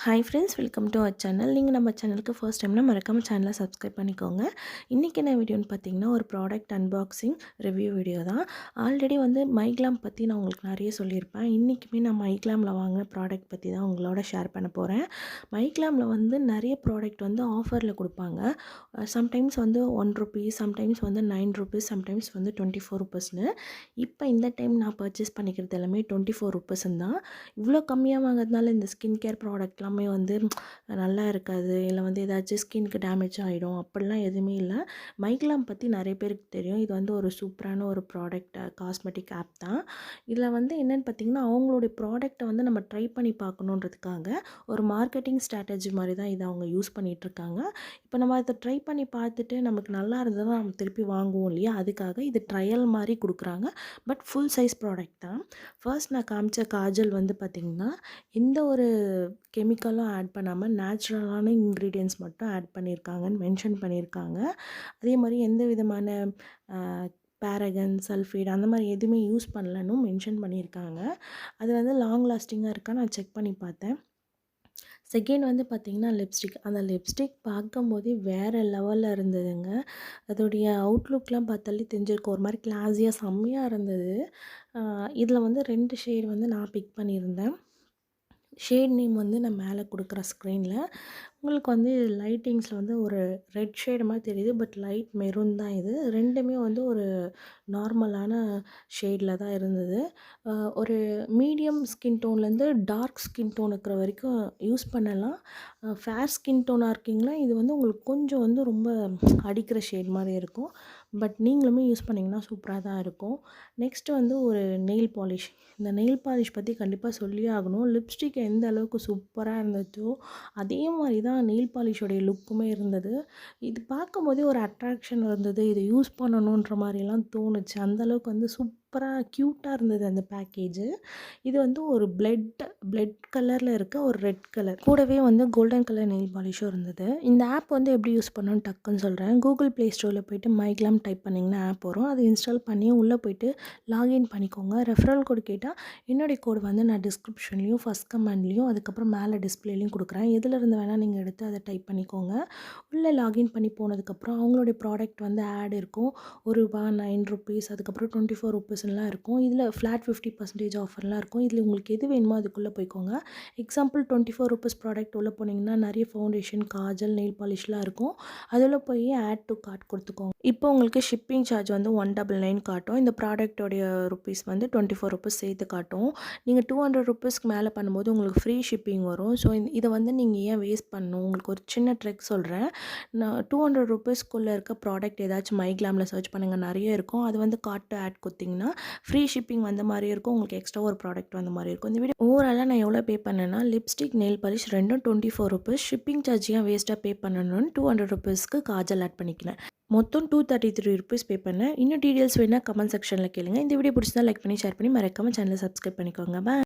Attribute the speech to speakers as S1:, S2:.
S1: Hi friends, welcome to our channel. நீங்கள் நம்ம சேனலுக்கு ஃபர்ஸ்ட் டைம்னா மறக்காமல் சேனலை சப்ஸ்கிரைப் பண்ணிக்கோங்க. இன்றைக்கி என்ன வீடியோன்னு பார்த்தீங்கன்னா, ஒரு ப்ராடக்ட் அன்பாக்சிங் ரிவ்யூ வீடியோ தான். ஆல்ரெடி வந்து மைக்லாம் பற்றி நான் உங்களுக்கு நிறைய சொல்லியிருப்பேன். இன்றைக்குமே நான் மைக்லாமில் வாங்கின ப்ராடக்ட் பற்றி தான் உங்களோட ஷேர் பண்ண போகிறேன். மைக்லாமில் வந்து நிறைய ப்ராடக்ட் வந்து ஆஃபரில் கொடுப்பாங்க. சம்டைம்ஸ் வந்து ₹1, சம்டைம்ஸ் வந்து ₹9, சம்டைம்ஸ் வந்து ₹24. இப்போ இந்த டைம் நான் பர்ச்சேஸ் பண்ணிக்கிறது எல்லாமே ₹24 தான். இவ்வளோ கம்மியாக வாங்குறதுனால இந்த ஸ்கின் கேர் ப்ராடக்ட்லாம் எல்லாமே வந்து நல்லா இருக்காது, இல்லை வந்து ஏதாச்சும் ஸ்கின்னுக்கு டேமேஜ் ஆகிடும் அப்படிலாம் எதுவுமே இல்லை. மைக்லாம் பற்றி நிறைய பேருக்கு தெரியும். இது வந்து ஒரு சூப்பரான ஒரு ப்ராடக்ட், காஸ்மெட்டிக் ஆப் தான். இதில் வந்து என்னென்னு பார்த்திங்கன்னா, அவங்களுடைய ப்ராடக்ட்டை வந்து நம்ம ட்ரை பண்ணி பார்க்கணுன்றதுக்காக ஒரு மார்க்கெட்டிங் ஸ்ட்ராட்டஜி மாதிரி தான் இதை அவங்க யூஸ் பண்ணிகிட்ருக்காங்க. இப்போ நம்ம அதை ட்ரை பண்ணி பார்த்துட்டு நமக்கு நல்லா இருந்ததுன்னா நம்ம திருப்பி வாங்குவோம் இல்லையா, அதுக்காக இது ட்ரையல் மாதிரி கொடுக்குறாங்க. பட் ஃபுல் சைஸ் ப்ராடக்ட் தான். ஃபர்ஸ்ட் நான் காமிச்ச காஜல் வந்து பார்த்திங்கன்னா, எந்த ஒரு கெமிக்கலும் ஆட் பண்ணாமல் நேச்சுரலான இன்க்ரீடியன்ட்ஸ் மட்டும் ஆட் பண்ணியிருக்காங்கன்னு மென்ஷன் பண்ணியிருக்காங்க. அதே மாதிரி எந்த விதமான பேரகன், சல்ஃபேட் அந்த மாதிரி எதுவுமே யூஸ் பண்ணலன்னும் மென்ஷன் பண்ணியிருக்காங்க. அது வந்து லாங் லாஸ்டிங்காக இருக்கா நான் செக் பண்ணி பார்த்தேன். செகண்ட் வந்து பார்த்திங்கன்னா லிப்ஸ்டிக். அந்த லிப்ஸ்டிக் பார்க்கும்போதே வேறு லெவலில் இருந்ததுங்க. அதோடைய அவுட்லுக்லாம் பார்த்தாலே தெரிஞ்சிருக்கும், ஒரு மாதிரி கிளாஸியாக செம்மையாக இருந்தது. இதில் வந்து 2 ஷேட் வந்து நான் பிக் பண்ணியிருந்தேன். ஷேட் நேம் வந்து நான் மேலே கொடுக்குற ஸ்க்ரீனில் உங்களுக்கு வந்து லைட்டிங்ஸில் வந்து ஒரு ரெட் ஷேடு மாதிரி தெரியுது. பட் லைட் மெரூன் தான் இது. ரெண்டுமே வந்து ஒரு நார்மலான ஷேடில் தான் இருந்தது. ஒரு மீடியம் ஸ்கின் டோன்லேருந்து டார்க் ஸ்கின் டோன் இருக்கிற வரைக்கும் யூஸ் பண்ணலாம். ஃபேர் ஸ்கின் டோனாக இருக்கீங்களா, இது வந்து உங்களுக்கு கொஞ்சம் வந்து ரொம்ப அடிக்கிற ஷேட் மாதிரி இருக்கும். பட் நீங்களுமே யூஸ் பண்ணிங்கன்னா சூப்பராக தான் இருக்கும். நெக்ஸ்ட்டு வந்து ஒரு நெயில் பாலிஷ். இந்த நெயில் பாலிஷ் பற்றி கண்டிப்பாக சொல்லியே ஆகணும். லிப்ஸ்டிக் எந்த அளவுக்கு சூப்பராக இருந்துச்சோ அதே மாதிரி தான் நெயில் பாலிஷோடைய லுக்குமே இருந்தது. இது பார்க்கும்போதே ஒரு அட்ராக்ஷன் இருந்தது. இதை யூஸ் பண்ணணுன்ற மாதிரிலாம் தோணுச்சு. அந்தளவுக்கு வந்து சூப்பராக க்யூட்டாக இருந்தது அந்த பேக்கேஜு. இது வந்து ஒரு பிளட் கலரில் இருக்க ஒரு ரெட் கலர் கூடவே வந்து கோல்டன் கலர் நெயில் பாலிஷும் இருந்தது. இந்த ஆப் வந்து எப்படி யூஸ் பண்ணணும்னு டக்குன்னு சொல்கிறேன். கூகுள் ப்ளே ஸ்டோரில் போய்ட்டு மைக்லாம் டைப் பண்ணிங்கன்னா ஆப் வரும். அதை இன்ஸ்டால் பண்ணி உள்ளே போய்ட்டு லாகின் பண்ணிக்கோங்க. ரெஃபரல் கோட் கேட்டால் என்னுடைய கோடு வந்து நான் டிஸ்கிரிப்ஷன்லேயும் ஃபஸ்ட் கமெண்ட்லேயும் அதுக்கப்புறம் மேலே டிஸ்பிளேலையும் கொடுக்குறேன். எதுலேருந்து வேணால் நீங்கள் எடுத்து அதை டைப் பண்ணிக்கோங்க. உள்ளே லாகின் பண்ணி போனதுக்கப்புறம் அவங்களுடைய ப்ராடக்ட் வந்து ஆட் இருக்கும். ₹1, ₹9, அதுக்கப்புறம் ₹24லாம் இருக்கும். இதில் ஃப்ளாட் 50% ஆஃபர்லாம் இருக்கும். இதில் உங்களுக்கு எது வேணுமோ அதுக்குள்ளே போய்க்கோங்க. எக்ஸாம்பிள் ₹24 ப்ராடக்ட் உள்ளே போனீங்கன்னா நிறைய ஃபவுண்டேஷன், காஜல், நெயில் பாலிஷ்லாம் இருக்கும். அதில் போய் ஆட் டு கார்ட் கொடுத்துக்கோங்க. இப்போ உங்களுக்கு ஷிப்பிங் சார்ஜ் வந்து 199 காட்டும். இந்த ப்ராடக்டோடைய ருப்பீஸ் வந்து ₹24 சேர்த்து காட்டும். நீங்கள் ₹200க்கு மேலே பண்ணும்போது உங்களுக்கு ஃப்ரீ ஷிப்பிங் வரும். ஸோ இதை வந்து நீங்கள் ஏன் வேஸ்ட் பண்ணணும்? உங்களுக்கு ஒரு சின்ன ட்ரிக் சொல்கிறேன். நான் ₹200க்குள்ளே இருக்க ப்ராடக்ட் ஏதாச்சும் மைக்லாமில் சர்ச் பண்ணுங்கள், நிறைய இருக்கும். அது வந்து கார்ட் ஆட் கொடுத்தீங்கன்னா ஃப்ரீ ஷிப்பிங் வந்த மாதிரி இருக்கும். உங்களுக்கு எக்ஸ்ட்ரா ஒரு ப்ராடக்ட் வந்த மாதிரி இருக்கும். இந்த வீடியோ ஓவராலாக நான் எவ்வளோ பே பண்ணேன்னா, லிப்ஸ்டிக், நெயில் பாலிஷ் ரெண்டும் ₹24. ஷிப்பிங் சார்ஜ் ஏன் வேஸ்ட்டாக பே பண்ணணும்னு ₹200க்கு காஜல் ஆட் பண்ணிக்கிறேன். மொத்தம் ₹233 பே பண்ணேன். இன்னும் டீட்டெயில்ஸ் வேணால் கமெண்ட் செக்ஷனில் கேளுங்க. இந்த வீடியோ பிடிச்சதா லைக் பண்ணி ஷேர் பண்ணி மறக்காமல் சேனலை சப்ஸ்கிரைப் பண்ணிக்கோங்க. பாய்.